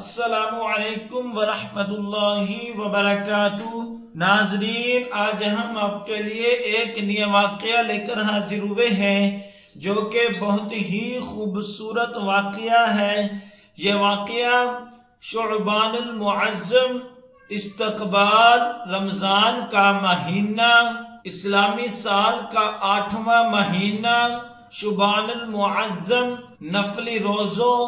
السلام علیکم ورحمۃ اللہ وبرکاتہ۔ ناظرین، آج ہم آپ کے لیے ایک نیا واقعہ لے کر حاضر ہوئے ہیں جو کہ بہت ہی خوبصورت واقعہ ہے۔ یہ واقعہ شعبان المعظم، استقبال رمضان کا مہینہ، اسلامی سال کا 8واں مہینہ شعبان المعظم نفلی روزوں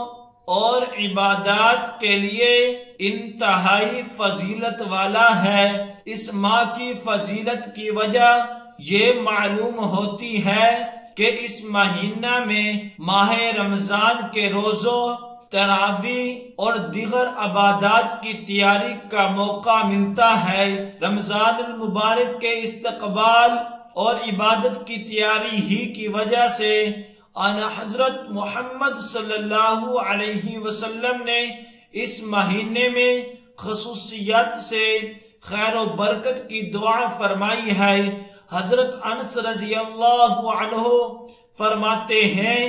اور عبادات کے لیے انتہائی فضیلت والا ہے۔ اس ماہ کی فضیلت کی وجہ یہ معلوم ہوتی ہے کہ اس مہینہ میں ماہ رمضان کے روزوں، تراویح اور دیگر عبادات کی تیاری کا موقع ملتا ہے۔ رمضان المبارک کے استقبال اور عبادت کی تیاری ہی کی وجہ سے آن حضرت محمد صلی اللہ علیہ وسلم نے اس مہینے میں خصوصیت سے خیر و برکت کی دعا فرمائی ہے۔ حضرت انس رضی اللہ عنہ فرماتے ہیں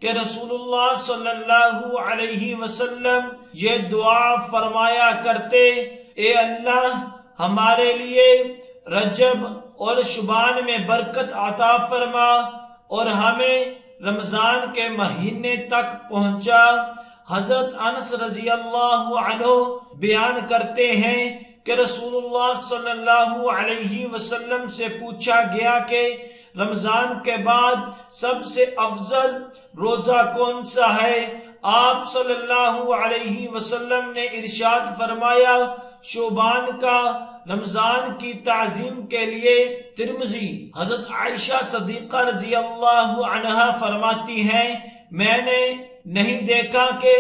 کہ رسول اللہ صلی اللہ علیہ وسلم یہ دعا فرمایا کرتے: اے اللہ، ہمارے لیے رجب اور شعبان میں برکت عطا فرما اور ہمیں رمضان کے مہینے تک پہنچا۔ حضرت انس رضی اللہ عنہ بیان کرتے ہیں کہ رسول اللہ صلی اللہ علیہ وسلم سے پوچھا گیا کہ رمضان کے بعد سب سے افضل روزہ کون سا ہے؟ آپ صلی اللہ علیہ وسلم نے ارشاد فرمایا: شعبان کا۔ رمضان کی تعظیم کے لیے ترمذی۔ حضرت عائشہ صدیقہ رضی اللہ عنہا فرماتی ہیں: میں نے نہیں دیکھا کہ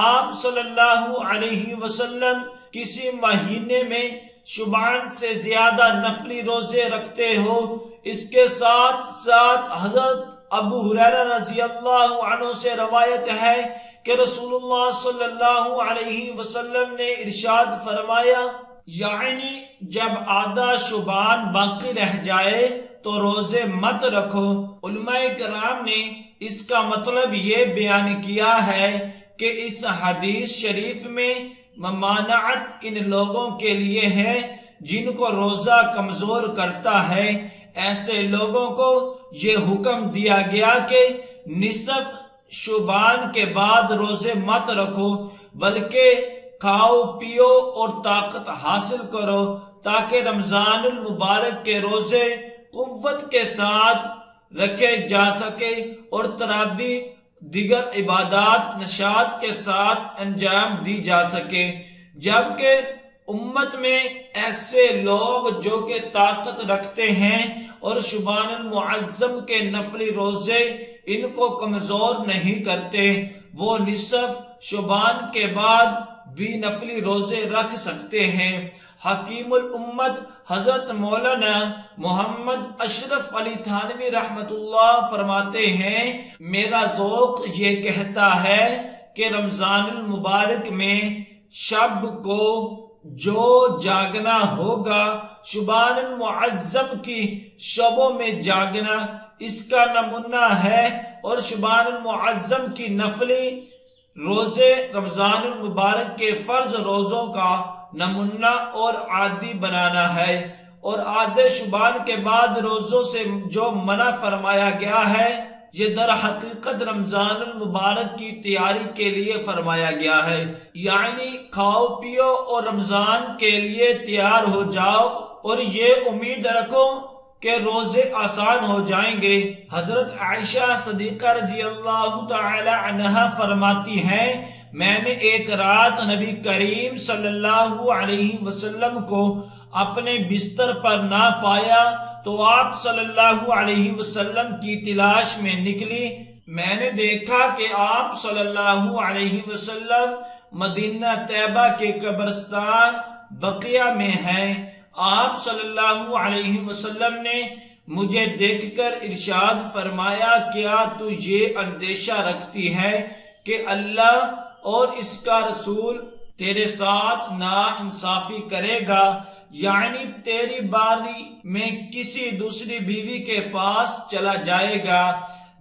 آپ صلی اللہ علیہ وسلم کسی مہینے میں شعبان سے زیادہ نفلی روزے رکھتے ہو۔ اس کے ساتھ ساتھ حضرت ابو ہریرہ رضی اللہ عنہ سے روایت ہے کہ رسول اللہ صلی اللہ علیہ وسلم نے ارشاد فرمایا، یعنی جب آدھا شعبان باقی رہ جائے تو روزے مت رکھو۔ علماء کرام نے اس کا مطلب یہ بیان کیا ہے کہ اس حدیث شریف میں ممانعت ان لوگوں کے لیے ہے جن کو روزہ کمزور کرتا ہے۔ ایسے لوگوں کو یہ حکم دیا گیا کہ نصف شعبان کے بعد روزے مت رکھو، بلکہ کھاؤ پیو اور طاقت حاصل کرو تاکہ رمضان المبارک کے روزے قوت کے ساتھ رکھے جا سکے اور تراویح دیگر عبادات نشاط کے ساتھ انجام دی جا سکے۔ جبکہ امت میں ایسے لوگ جو کہ طاقت رکھتے ہیں اور شعبان المعظم کے نفلی روزے ان کو کمزور نہیں کرتے، وہ نصف شعبان کے بعد بھی نفلی روزے رکھ سکتے ہیں۔ حکیم الامت حضرت مولانا محمد اشرف علی تھانوی رحمۃ اللہ فرماتے ہیں: میرا ذوق یہ کہتا ہے کہ رمضان المبارک میں شب کو جو جاگنا ہوگا، شعبان المعظم کی شبوں میں جاگنا اس کا نمونہ ہے، اور شعبان المعظم کی نفلی روزے رمضان المبارک کے فرض روزوں کا نمونہ اور عادی بنانا ہے، اور آدھے شعبان کے بعد روزوں سے جو منع فرمایا گیا ہے یہ در حقیقت رمضان المبارک کی تیاری کے لیے فرمایا گیا ہے، یعنی کھاؤ پیو اور رمضان کے لیے تیار ہو جاؤ اور یہ امید رکھو کہ روزے آسان ہو جائیں گے۔ حضرت عائشہ صدیقہ رضی اللہ تعالی عنہا فرماتی ہیں: میں نے ایک رات نبی کریم صلی اللہ علیہ وسلم کو اپنے بستر پر نہ پایا تو آپ صلی اللہ علیہ وسلم کی تلاش میں نکلی۔ میں نے دیکھا کہ آپ صلی اللہ علیہ وسلم مدینہ طیبہ کے قبرستان بقیہ میں ہیں۔ آپ صلی اللہ علیہ وسلم نے مجھے دیکھ کر ارشاد فرمایا: کیا تو یہ اندیشہ رکھتی ہے کہ اللہ اور اس کا رسول تیرے ساتھ ناانصافی کرے گا، یعنی تیری باری میں کسی دوسری بیوی کے پاس چلا جائے گا؟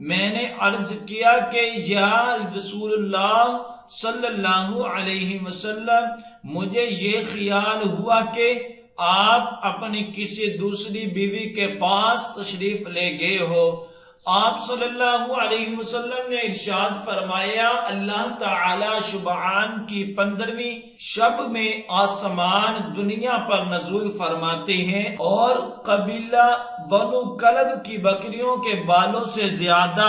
میں نے عرض کیا کہ یا رسول اللہ، صلی اللہ علیہ وسلم مجھے یہ خیال ہوا کہ آپ اپنی کسی دوسری بیوی کے پاس تشریف لے گئے ہو۔ آپ صلی اللہ علیہ وسلم نے ارشاد فرمایا، اللہ تعالی شبعان کی 15ویں شب میں آسمان دنیا پر نزول فرماتے ہیں اور قبیلہ بنو کلب کی بکریوں کے بالوں سے زیادہ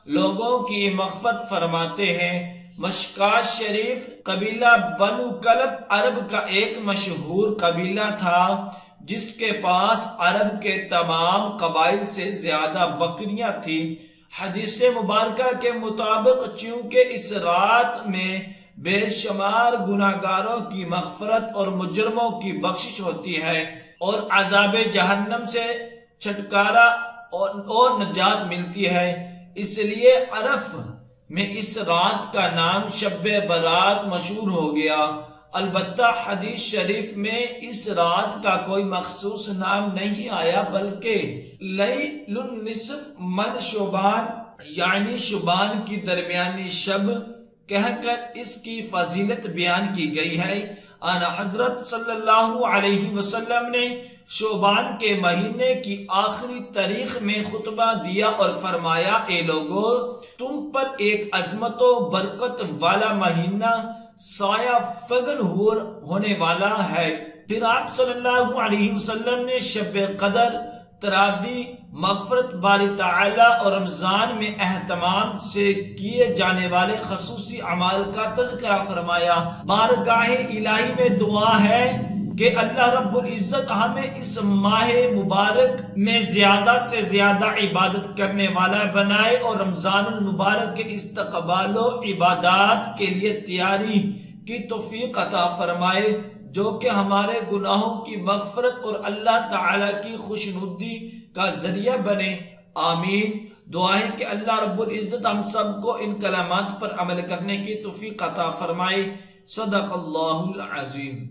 لوگوں کی مغفرت فرماتے ہیں۔ مشکات شریف، قبیلہ بنو کلب عرب کا ایک مشہور قبیلہ تھا جس کے پاس عرب کے تمام قبائل سے زیادہ بکریاں تھیں۔ حدیث مبارکہ کے مطابق چونکہ اس رات میں بے شمار گناہگاروں کی مغفرت اور مجرموں کی بخشش ہوتی ہے اور عذاب جہنم سے چھٹکارا اور نجات ملتی ہے، اس لیے عرف میں اس رات کا نام شب برات مشہور ہو گیا۔ البتہ حدیث شریف میں اس رات کا کوئی مخصوص نام نہیں آیا، بلکہ لیل النصف من شعبان یعنی شعبان کی درمیانی شب کہہ کر اس کی فضیلت بیان کی گئی ہے۔ آن حضرت صلی اللہ علیہ وسلم نے شعبان کے مہینے کی آخری تاریخ میں خطبہ دیا اور فرمایا، اے لوگو، تم پر ایک عظمت و برکت والا مہینہ سایہ فگن ہونے والا ہے۔ پھر آپ صلی اللہ علیہ وسلم نے شب قدر، تراویح، مغفرت باری تعالی اور رمضان میں اہتمام سے کیے جانے والے خصوصی اعمال کا تذکرہ فرمایا۔ بارگاہ الہی میں دعا ہے کہ اللہ رب العزت ہمیں اس ماہ مبارک میں زیادہ سے زیادہ عبادت کرنے والا بنائے اور رمضان المبارک کے استقبال و عبادات کے لیے تیاری کی توفیق عطا فرمائے، جو کہ ہمارے گناہوں کی مغفرت اور اللہ تعالی کی خوشنودی کا ذریعہ بنے۔ آمین۔ دعا ہے کہ اللہ رب العزت ہم سب کو ان کلمات پر عمل کرنے کی توفیق عطا فرمائے۔ صدق اللہ العظیم۔